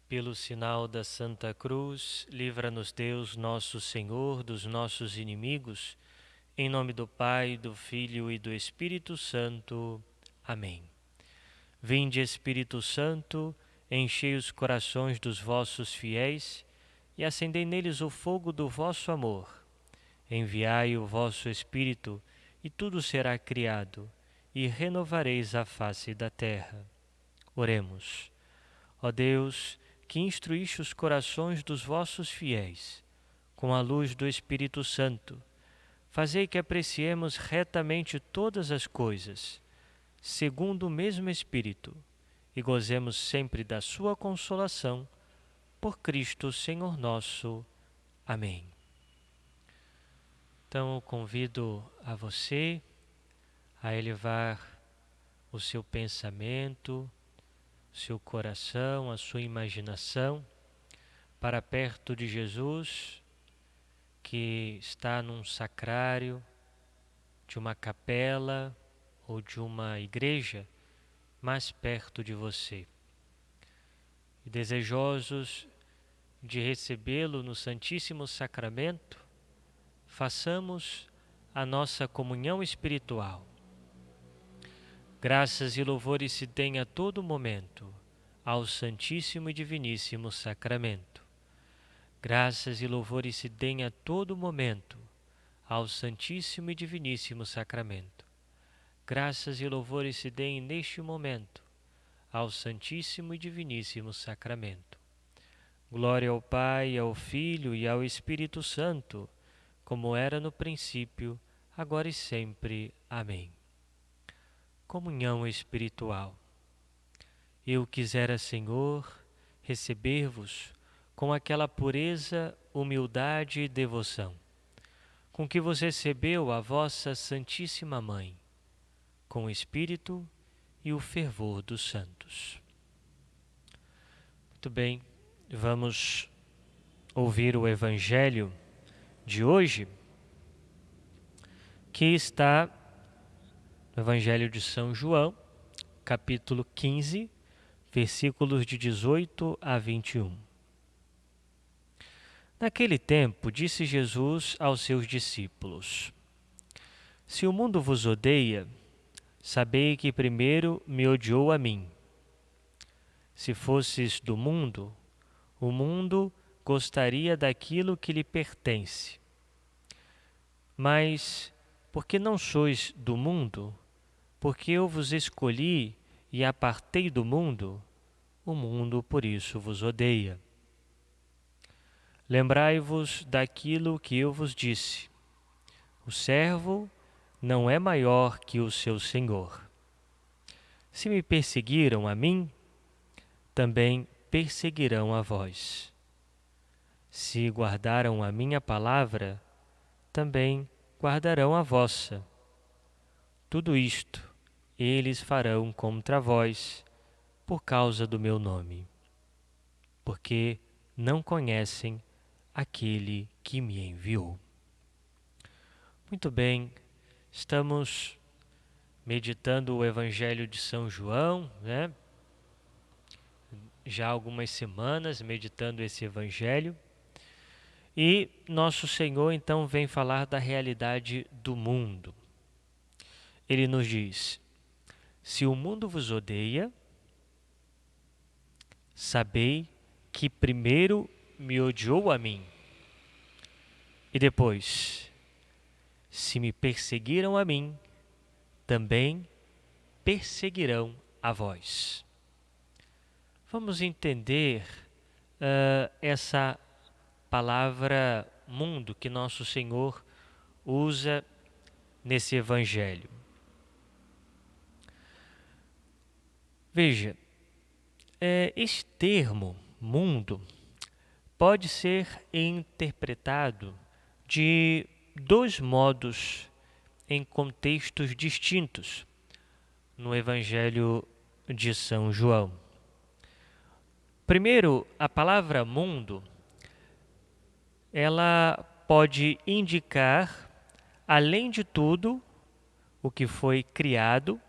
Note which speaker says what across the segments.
Speaker 1: Pelo sinal da Santa Cruz, livra-nos Deus, nosso Senhor, dos nossos inimigos. Em nome do Pai, do Filho e do Espírito Santo. Amém. Vinde, Espírito Santo, enchei os corações dos vossos fiéis e acendei neles o fogo do vosso amor. Enviai o vosso Espírito, e tudo será criado, e renovareis a face da terra. Oremos. Ó Deus, que instruíste os corações dos vossos fiéis, com a luz do Espírito Santo, fazei que apreciemos retamente todas as coisas, segundo o mesmo Espírito, e gozemos sempre da sua consolação, por Cristo Senhor nosso. Amém. Então eu convido a você a elevar o seu pensamento, seu coração, a sua imaginação para perto de Jesus, que está num sacrário de uma capela ou de uma igreja mais perto de você. E desejosos de recebê-lo no Santíssimo Sacramento, façamos a nossa comunhão espiritual. Graças e louvores se deem a todo momento ao Santíssimo e Diviníssimo Sacramento. Graças e louvores se deem a todo momento ao Santíssimo e Diviníssimo Sacramento. Graças e louvores se deem neste momento ao Santíssimo e Diviníssimo Sacramento. Glória ao Pai, ao Filho e ao Espírito Santo, como era no princípio, agora e sempre. Amém. Comunhão espiritual. Eu quisera, Senhor, receber-vos com aquela pureza, humildade e devoção, com que vos recebeu a vossa Santíssima Mãe, com o Espírito e o fervor dos santos. Muito bem, vamos ouvir o Evangelho de hoje, que está no Evangelho de São João, capítulo 15, versículos de 18 a 21. Naquele tempo, disse Jesus aos seus discípulos: Se o mundo vos odeia, sabei que primeiro me odiou a mim. Se fosses do mundo, o mundo gostaria daquilo que lhe pertence. Mas, porque não sois do mundo, porque eu vos escolhi e apartei do mundo, o mundo por isso vos odeia. Lembrai-vos daquilo que eu vos disse: o servo não é maior que o seu senhor. Se me perseguiram a mim, também perseguirão a vós. Se guardaram a minha palavra, também guardarão a vossa. Tudo isto eles farão contra vós, por causa do meu nome, porque não conhecem aquele que me enviou. Muito bem, estamos meditando o Evangelho de São João, né? Já há algumas semanas meditando esse Evangelho. E nosso Senhor então vem falar da realidade do mundo. Ele nos diz: se o mundo vos odeia, sabei que primeiro me odiou a mim. E depois, se me perseguiram a mim, também perseguirão a vós. Vamos entender essa palavra mundo que nosso Senhor usa nesse Evangelho. Veja, esse termo mundo pode ser interpretado de dois modos em contextos distintos no Evangelho de São João. Primeiro, a palavra mundo, ela pode indicar, além de tudo, o que foi criado,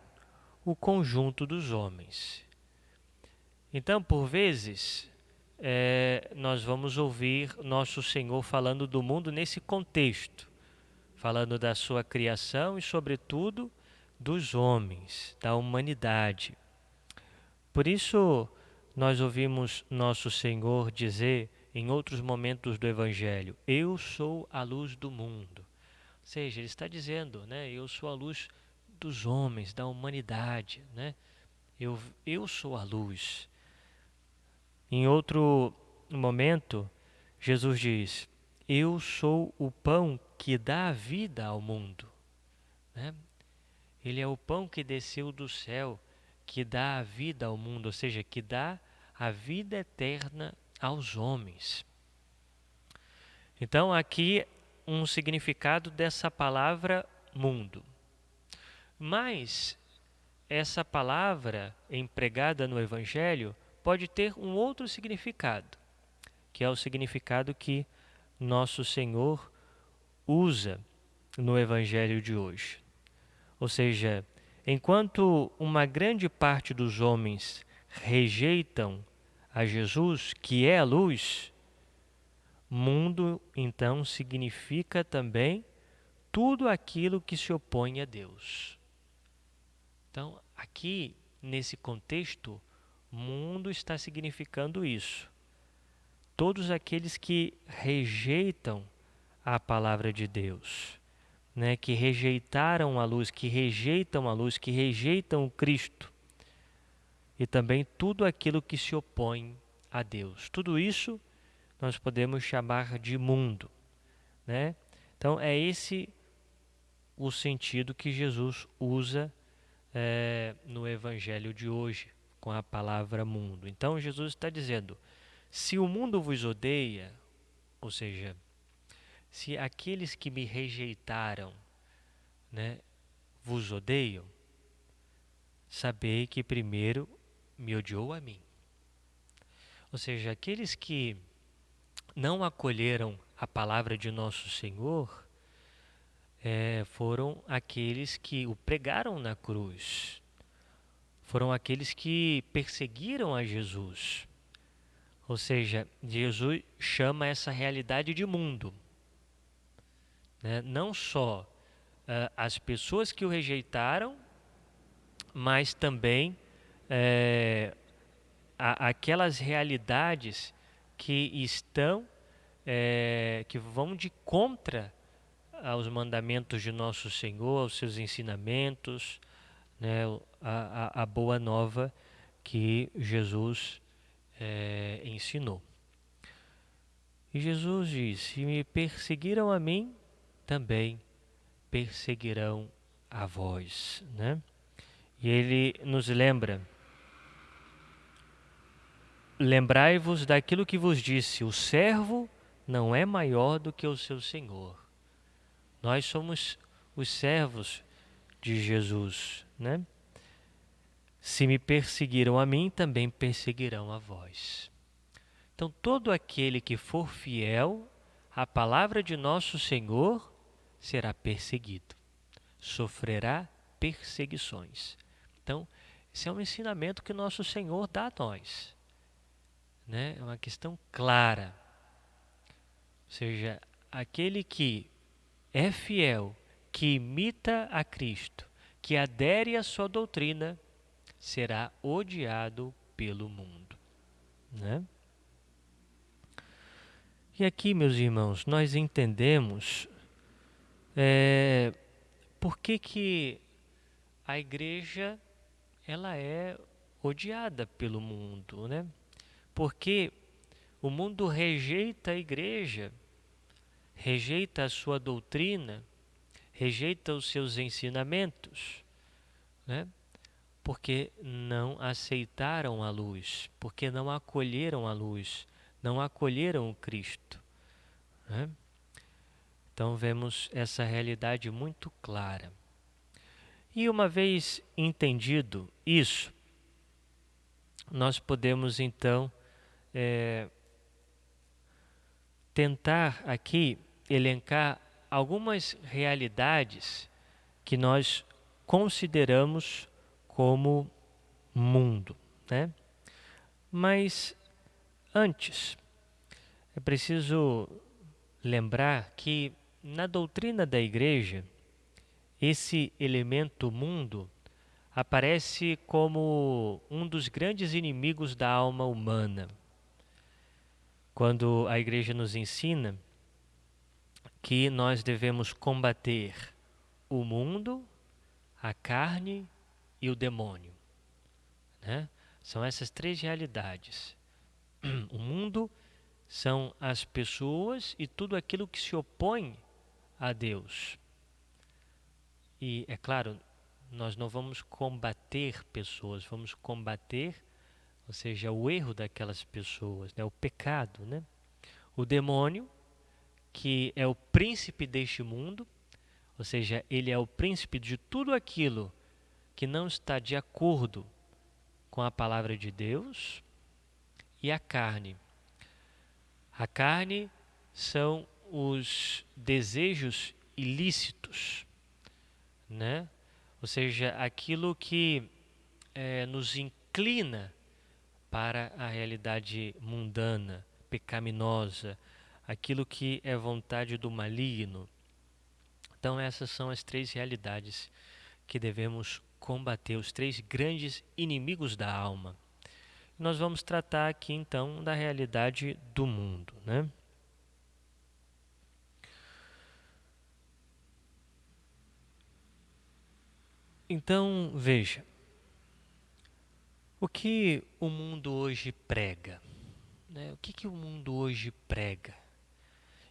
Speaker 1: o conjunto dos homens. Então, por vezes, nós vamos ouvir nosso Senhor falando do mundo nesse contexto, falando da sua criação e, sobretudo, dos homens, da humanidade. Por isso, nós ouvimos nosso Senhor dizer em outros momentos do Evangelho: Eu sou a luz do mundo. Ou seja, ele está dizendo, né? Eu sou a luz dos homens, da humanidade, né? Eu sou a luz. Em outro momento, Jesus diz: Eu sou o pão que dá a vida ao mundo, né? Ele é o pão que desceu do céu, que dá a vida ao mundo, ou seja, que dá a vida eterna aos homens. Então, aqui um significado dessa palavra mundo. Mas essa palavra empregada no Evangelho pode ter um outro significado, que é o significado que nosso Senhor usa no Evangelho de hoje. Ou seja, enquanto uma grande parte dos homens rejeitam a Jesus, que é a luz, mundo então significa também tudo aquilo que se opõe a Deus. Então, aqui, nesse contexto, mundo está significando isso. Todos aqueles que rejeitam a palavra de Deus, né, que rejeitaram a luz, que rejeitam a luz, que rejeitam o Cristo. E também tudo aquilo que se opõe a Deus. Tudo isso nós podemos chamar de mundo, né? Então é esse o sentido que Jesus usa no Evangelho de hoje, com a palavra mundo. Então Jesus está dizendo: se o mundo vos odeia, ou seja, se aqueles que me rejeitaram, né, vos odeiam, sabei que primeiro me odiou a mim. Ou seja, aqueles que não acolheram a palavra de nosso Senhor foram aqueles que o pregaram na cruz. Foram aqueles que perseguiram a Jesus. Ou seja, Jesus chama essa realidade de mundo, né? Não só as pessoas que o rejeitaram, mas também aquelas realidades que estão, que vão de contra aos mandamentos de nosso Senhor, aos seus ensinamentos, né, a boa nova que Jesus ensinou. E Jesus diz: se me perseguiram a mim, também perseguirão a vós, né? E ele nos lembra: lembrai-vos daquilo que vos disse, o servo não é maior do que o seu senhor. Nós somos os servos de Jesus, né? Se me perseguiram a mim, também perseguirão a vós. Então, todo aquele que for fiel à palavra de nosso Senhor será perseguido, sofrerá perseguições. Então, esse é um ensinamento que nosso Senhor dá a nós, né? É uma questão clara. Ou seja, aquele que é fiel, que imita a Cristo, que adere à sua doutrina, será odiado pelo mundo, né? E aqui, meus irmãos, nós entendemos por que a igreja ela é odiada pelo mundo, né? Porque o mundo rejeita a igreja, rejeita a sua doutrina, rejeita os seus ensinamentos, né? Porque não aceitaram a luz, porque não acolheram a luz, não acolheram o Cristo, né? Então vemos essa realidade muito clara. E uma vez entendido isso, nós podemos então tentar aqui elencar algumas realidades que nós consideramos como mundo, né? Mas Antes, é preciso lembrar que na doutrina da Igreja, esse elemento mundo aparece como um dos grandes inimigos da alma humana. Quando a Igreja nos ensina que nós devemos combater o mundo, a carne e o demônio, né? São essas três realidades. O mundo são as pessoas e tudo aquilo que se opõe a Deus. E, é claro, nós não vamos combater pessoas, vamos combater, ou seja, o erro daquelas pessoas, né? O pecado, né? O demônio, que é o príncipe deste mundo, ou seja, ele é o príncipe de tudo aquilo que não está de acordo com a palavra de Deus. E a carne. A carne são os desejos ilícitos, né? Ou seja, aquilo que nos inclina para a realidade mundana, pecaminosa, aquilo que é vontade do maligno. Então essas são as três realidades que devemos combater, os três grandes inimigos da alma. Nós vamos tratar aqui então da realidade do mundo, né? Então, veja, o que o mundo hoje prega, né? O que o mundo hoje prega?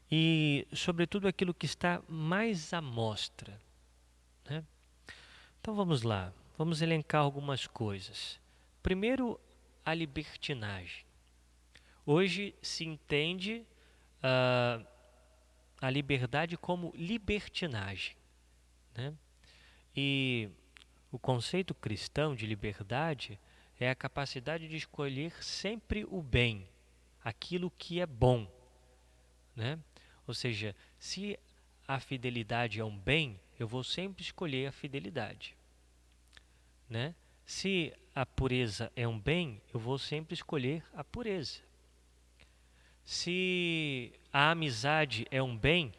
Speaker 1: E, sobretudo, aquilo que está mais à mostra, né? Então, vamos lá, vamos elencar algumas coisas. Primeiro, a libertinagem. Hoje se entende a liberdade como libertinagem, né? E o conceito cristão de liberdade é a capacidade de escolher sempre o bem, aquilo que é bom, né? Ou seja, se a fidelidade é um bem, eu vou sempre escolher a fidelidade, né? Se a pureza é um bem, eu vou sempre escolher a pureza. Se a amizade é um bem,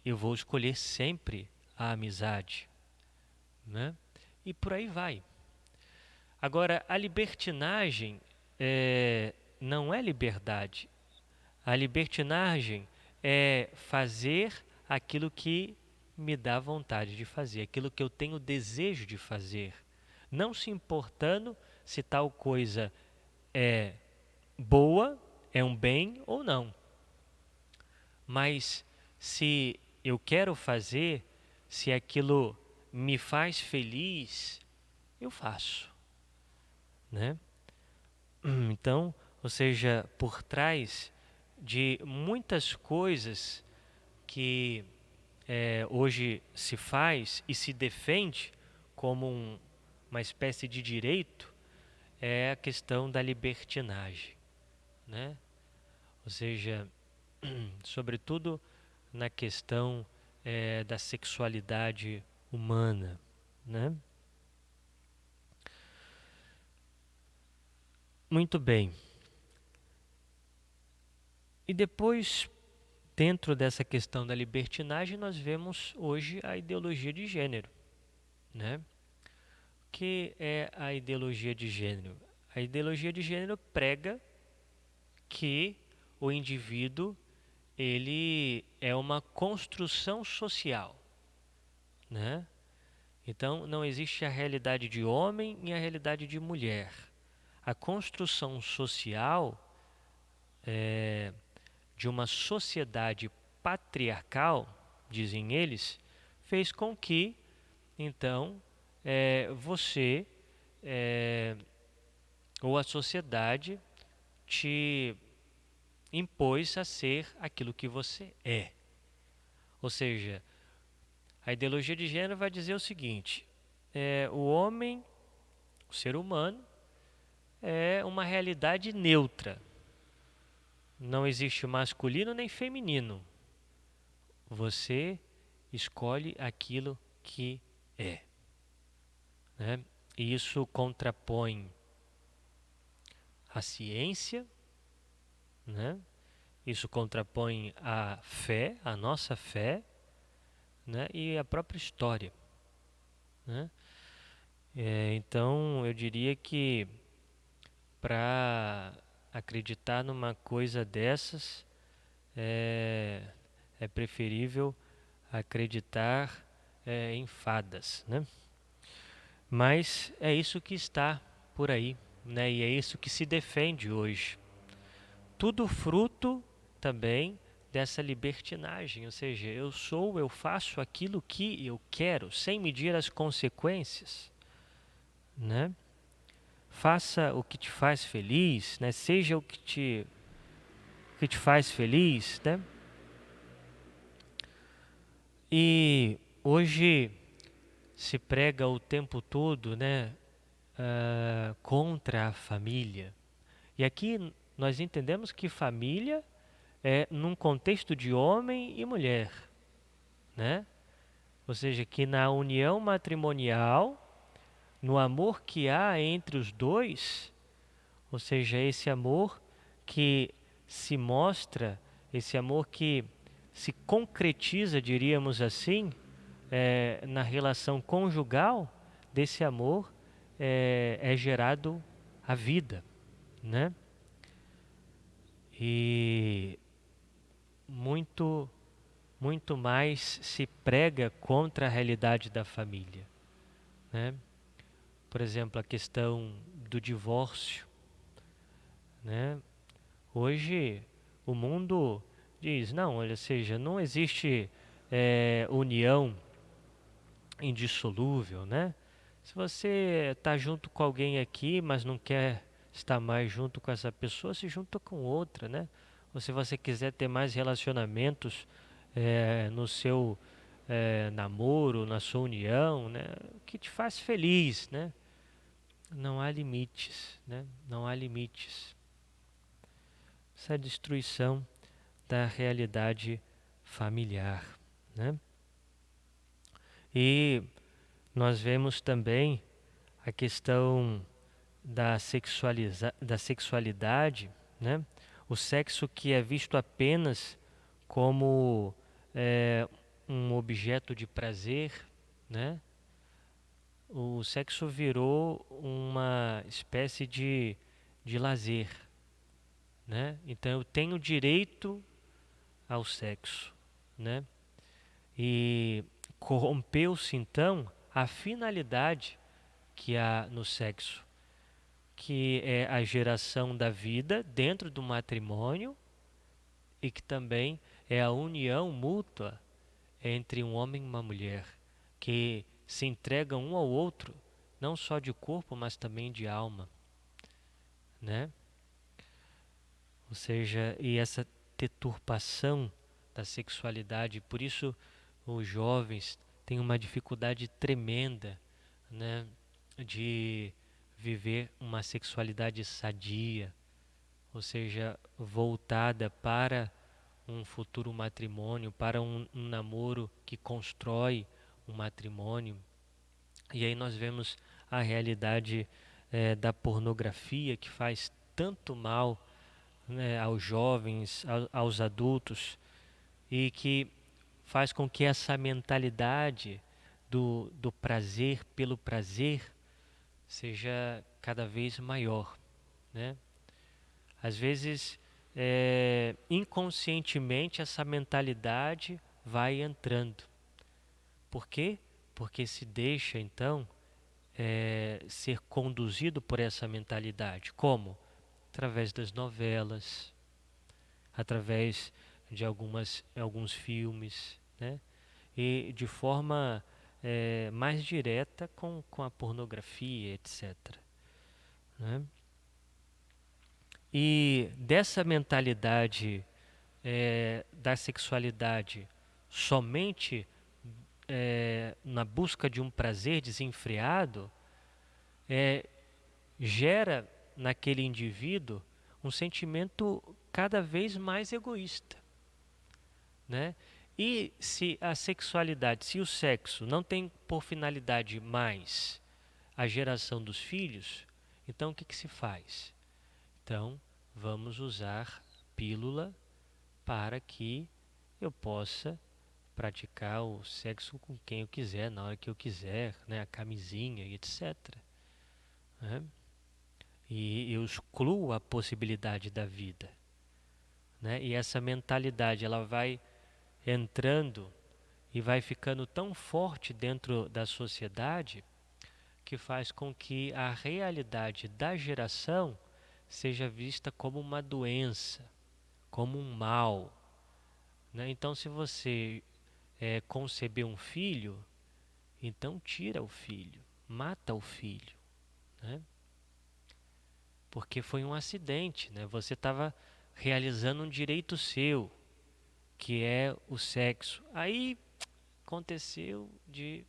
Speaker 1: eu vou escolher sempre a amizade, né? E por aí vai. Agora, a libertinagem não é liberdade. A libertinagem é fazer aquilo que me dá vontade de fazer, aquilo que eu tenho desejo de fazer, não se importando se tal coisa é boa, é um bem ou não. Mas se eu quero fazer, se aquilo me faz feliz, eu faço, né? Então, ou seja, por trás de muitas coisas que hoje se faz e se defende como uma espécie de direito, é a questão da libertinagem, né? Ou seja, sobretudo na questão da sexualidade humana, né? Muito bem. E depois, dentro dessa questão da libertinagem, nós vemos hoje a ideologia de gênero, né? O que é a ideologia de gênero? A ideologia de gênero prega que o indivíduo ele é uma construção social, né? Então não existe a realidade de homem e a realidade de mulher. A construção social de uma sociedade patriarcal, dizem eles, fez com que, então, você ou a sociedade te impôs a ser aquilo que você é. Ou seja, a ideologia de gênero vai dizer o seguinte: o homem, o ser humano, é uma realidade neutra. Não existe masculino nem feminino. Você escolhe aquilo que é, né? E isso contrapõe a ciência, né? Isso contrapõe a fé, a nossa fé, né? E a própria história, né? Então, eu diria que para acreditar numa coisa dessas, é, é preferível acreditar em fadas, né? Mas é isso que está por aí, né? E é isso que se defende hoje. Tudo fruto também dessa libertinagem, ou seja, eu faço aquilo que eu quero, sem medir as consequências, né? Faça o que te faz feliz, né? Seja que te faz feliz, né? E hoje se prega o tempo todo, né, contra a família. E aqui nós entendemos que família é num contexto de homem e mulher, né? Ou seja, que na união matrimonial, no amor que há entre os dois, ou seja, esse amor que se mostra, esse amor que se concretiza, diríamos assim, na relação conjugal, desse amor é gerado a vida, né? E muito, muito mais se prega contra a realidade da família, né? Por exemplo, a questão do divórcio, né? Hoje o mundo diz, não, ou seja, não existe união indissolúvel, né? Se você está junto com alguém aqui, mas não quer estar mais junto com essa pessoa, se junta com outra, né? Ou se você quiser ter mais relacionamentos no seu namoro, na sua união, né? O que te faz feliz, né? Não há limites, né? Não há limites. Essa destruição da realidade familiar, né? E nós vemos também a questão da sexualidade, né? O sexo que é visto apenas como um objeto de prazer, né? O sexo virou uma espécie de lazer, né? Então eu tenho direito ao sexo, né? E corrompeu-se então a finalidade que há no sexo, que é a geração da vida dentro do matrimônio e que também é a união mútua entre um homem e uma mulher, que se entregam um ao outro, não só de corpo, mas também de alma, né? Ou seja, e essa deturpação da sexualidade, por isso os jovens têm uma dificuldade tremenda, né, de viver uma sexualidade sadia, ou seja, voltada para um futuro matrimônio, para um namoro que constrói um matrimônio. E aí nós vemos a realidade da pornografia que faz tanto mal, né, aos jovens, aos adultos, e que faz com que essa mentalidade do prazer pelo prazer seja cada vez maior, né? Às vezes, inconscientemente, essa mentalidade vai entrando. Por quê? Porque se deixa, então, ser conduzido por essa mentalidade. Como? Através das novelas, através de alguns filmes, né? E de forma mais direta com a pornografia, etc., né? E dessa mentalidade da sexualidade somente na busca de um prazer desenfreado, gera naquele indivíduo um sentimento cada vez mais egoísta, né? E se a sexualidade, se o sexo não tem por finalidade mais a geração dos filhos, então o que se faz? Então vamos usar pílula para que eu possa praticar o sexo com quem eu quiser, na hora que eu quiser, né? A camisinha e etc. Né? E eu excluo a possibilidade da vida. Né? E essa mentalidade ela vai entrando e vai ficando tão forte dentro da sociedade que faz com que a realidade da geração seja vista como uma doença, como um mal. Né? Então, se você conceber um filho, então tira o filho, mata o filho. Né? Porque foi um acidente, né? Você estava realizando um direito seu, que é o sexo. Aí aconteceu de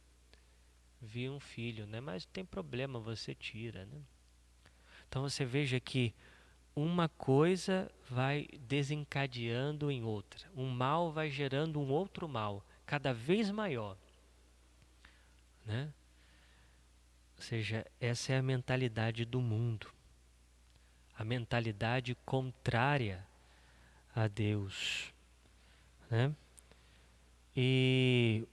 Speaker 1: vir um filho, né? Mas não tem problema, você tira, né? Então você veja que uma coisa vai desencadeando em outra. Um mal vai gerando um outro mal, cada vez maior, né? Ou seja, essa é a mentalidade do mundo. A mentalidade contrária a Deus, né? E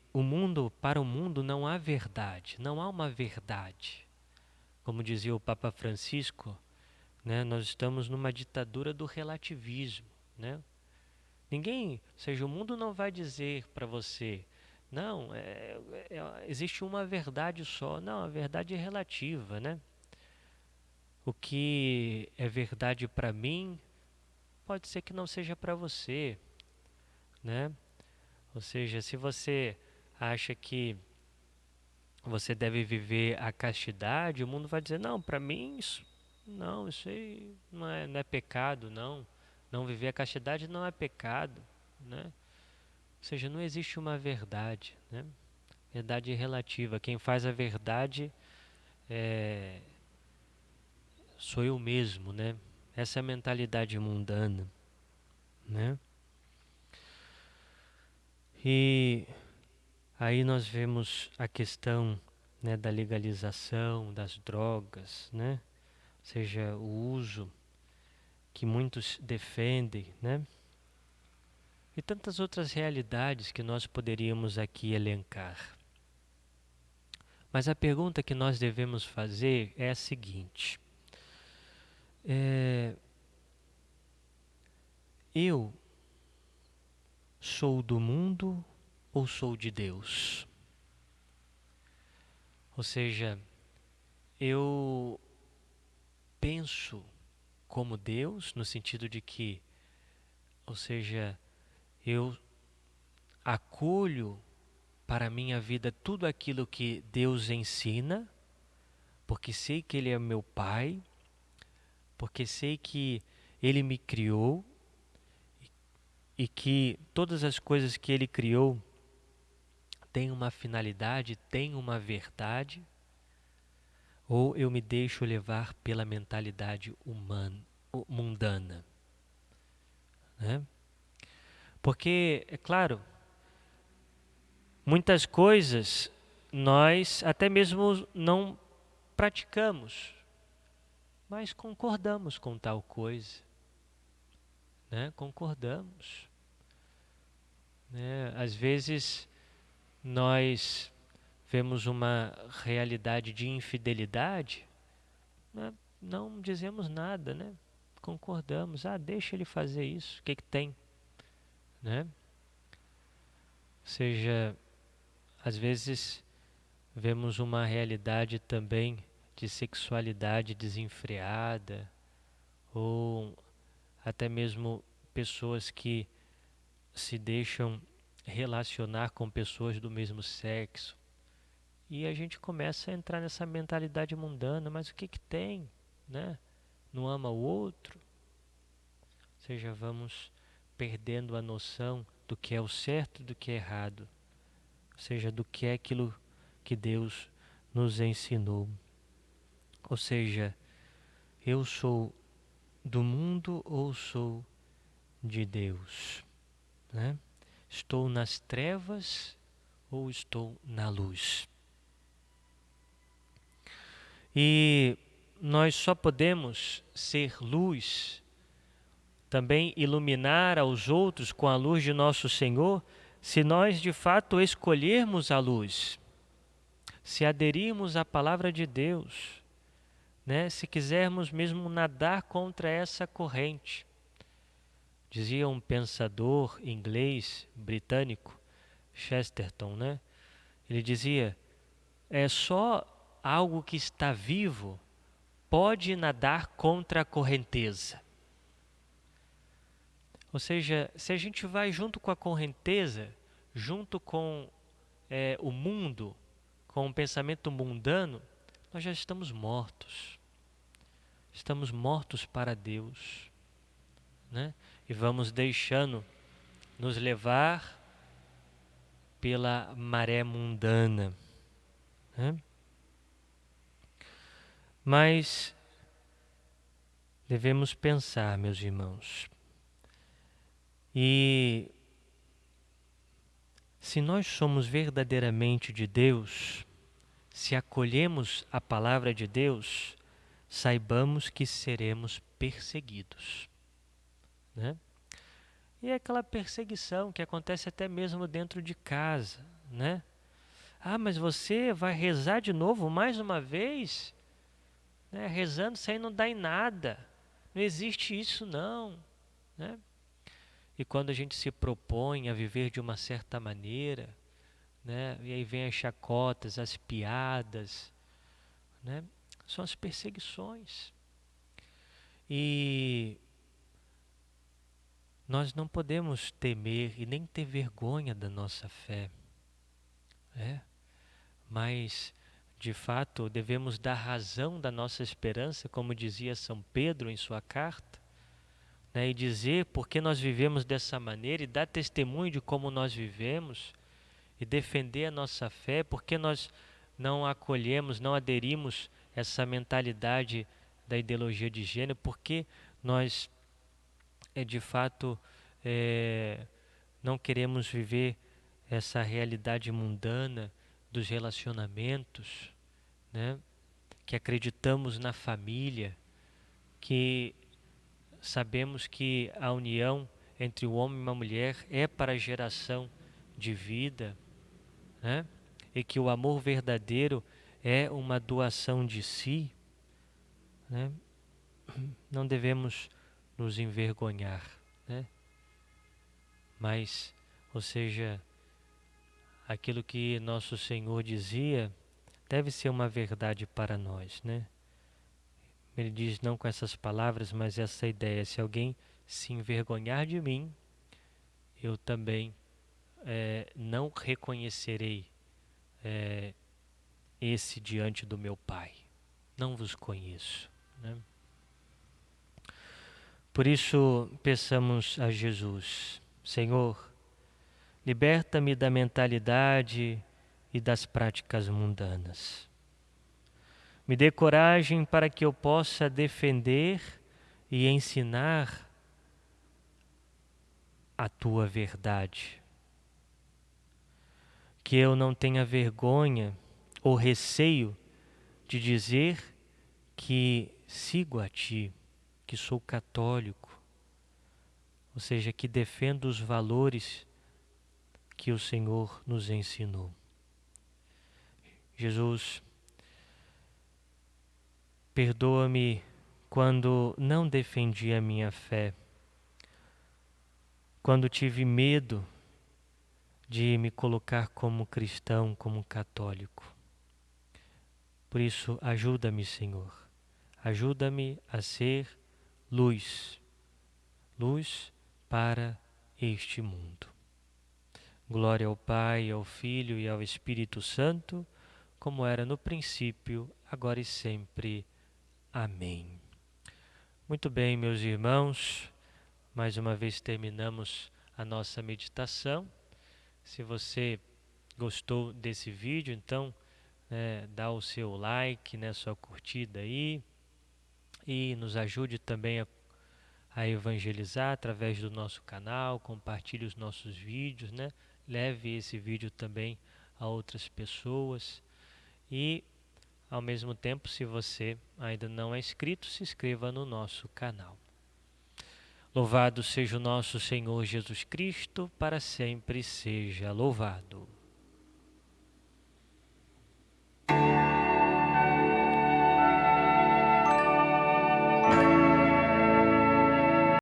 Speaker 1: para o mundo não há verdade, não há uma verdade. Como dizia o Papa Francisco, né, nós estamos numa ditadura do relativismo, né? Ninguém, ou seja, o mundo não vai dizer para você, não, existe uma verdade só. Não, a verdade é relativa, né? O que é verdade para mim pode ser que não seja para você, né? Ou seja, se você acha que você deve viver a castidade, o mundo vai dizer, não, para mim isso aí não é pecado, não. Não viver a castidade não é pecado, né? Ou seja, não existe uma verdade, né? Verdade relativa. Quem faz a verdade sou eu mesmo, né? Essa é a mentalidade mundana, né? E aí nós vemos a questão, né, da legalização das drogas, né? Ou seja, o uso que muitos defendem, né? E tantas outras realidades que nós poderíamos aqui elencar. Mas a pergunta que nós devemos fazer é a seguinte: eu sou do mundo ou sou de Deus? Ou seja, eu penso como Deus, no sentido de que, ou seja, eu acolho para a minha vida tudo aquilo que Deus ensina, porque sei que Ele é meu Pai, porque sei que Ele me criou e que todas as coisas que Ele criou têm uma finalidade, têm uma verdade, ou eu me deixo levar pela mentalidade humana, mundana, né? Porque, é claro, muitas coisas nós até mesmo não praticamos, mas concordamos com tal coisa, né? Concordamos, né? Às vezes nós vemos uma realidade de infidelidade, né? Não dizemos nada, né? Concordamos, deixa ele fazer isso, o que tem, né? Ou seja, às vezes vemos uma realidade também de sexualidade desenfreada, ou até mesmo pessoas que se deixam relacionar com pessoas do mesmo sexo. E a gente começa a entrar nessa mentalidade mundana, mas o que tem, né? Não ama o outro? Ou seja, vamos perdendo a noção do que é o certo e do que é errado. Ou seja, do que é aquilo que Deus nos ensinou. Ou seja, eu sou do mundo ou sou de Deus, né? Estou nas trevas ou estou na luz? E nós só podemos ser luz também iluminar aos outros com a luz de nosso Senhor, se nós de fato escolhermos a luz, se aderirmos à palavra de Deus, né? Se quisermos mesmo nadar contra essa corrente. Dizia um pensador inglês, britânico, Chesterton, né? Ele dizia, é só algo que está vivo pode nadar contra a correnteza. Ou seja, se a gente vai junto com a correnteza, junto com o mundo, com o pensamento mundano, nós já estamos mortos. Estamos mortos para Deus, né? E vamos deixando nos levar pela maré mundana, né? Mas devemos pensar, meus irmãos, e se nós somos verdadeiramente de Deus, se acolhemos a palavra de Deus, saibamos que seremos perseguidos, né? E é aquela perseguição que acontece até mesmo dentro de casa, né? Ah, mas você vai rezar de novo mais uma vez? Né? Rezando isso aí não dá em nada. Não existe isso não, né? E quando a gente se propõe a viver de uma certa maneira, né? E aí vem as chacotas, as piadas, né? São as perseguições. E nós não podemos temer e nem ter vergonha da nossa fé, né? Mas, de fato, devemos dar razão da nossa esperança, como dizia São Pedro em sua carta, né? E dizer por que nós vivemos dessa maneira e dar testemunho de como nós vivemos e defender a nossa fé, porque nós não acolhemos, não aderimos essa mentalidade da ideologia de gênero, porque nós, de fato, não queremos viver essa realidade mundana dos relacionamentos, né? Que acreditamos na família, que sabemos que a união entre o homem e uma mulher é para a geração de vida, né? E que o amor verdadeiro é uma doação de si, né? Não devemos nos envergonhar, né? Mas, ou seja, aquilo que nosso Senhor dizia deve ser uma verdade para nós, né? Ele diz não com essas palavras, mas essa ideia: se alguém se envergonhar de mim, eu também não reconhecerei esse diante do meu Pai. Não vos conheço, né? Por isso, peçamos a Jesus: Senhor, liberta-me da mentalidade e das práticas mundanas. Me dê coragem para que eu possa defender e ensinar a tua verdade. Que eu não tenha vergonha ou receio de dizer que sigo a ti, que sou católico, ou seja, que defendo os valores que o Senhor nos ensinou. Jesus, perdoa-me quando não defendi a minha fé, quando tive medo de me colocar como cristão, como católico. Por isso, ajuda-me, Senhor. Ajuda-me a ser luz, luz para este mundo. Glória ao Pai, ao Filho e ao Espírito Santo, como era no princípio, agora e sempre. Amém. Muito bem, meus irmãos, mais uma vez terminamos a nossa meditação. Se você gostou desse vídeo, então dá o seu like, sua curtida aí, e nos ajude também a evangelizar através do nosso canal, compartilhe os nossos vídeos, leve esse vídeo também a outras pessoas e, ao mesmo tempo, se você ainda não é inscrito, se inscreva no nosso canal. Louvado seja o nosso Senhor Jesus Cristo, para sempre seja louvado.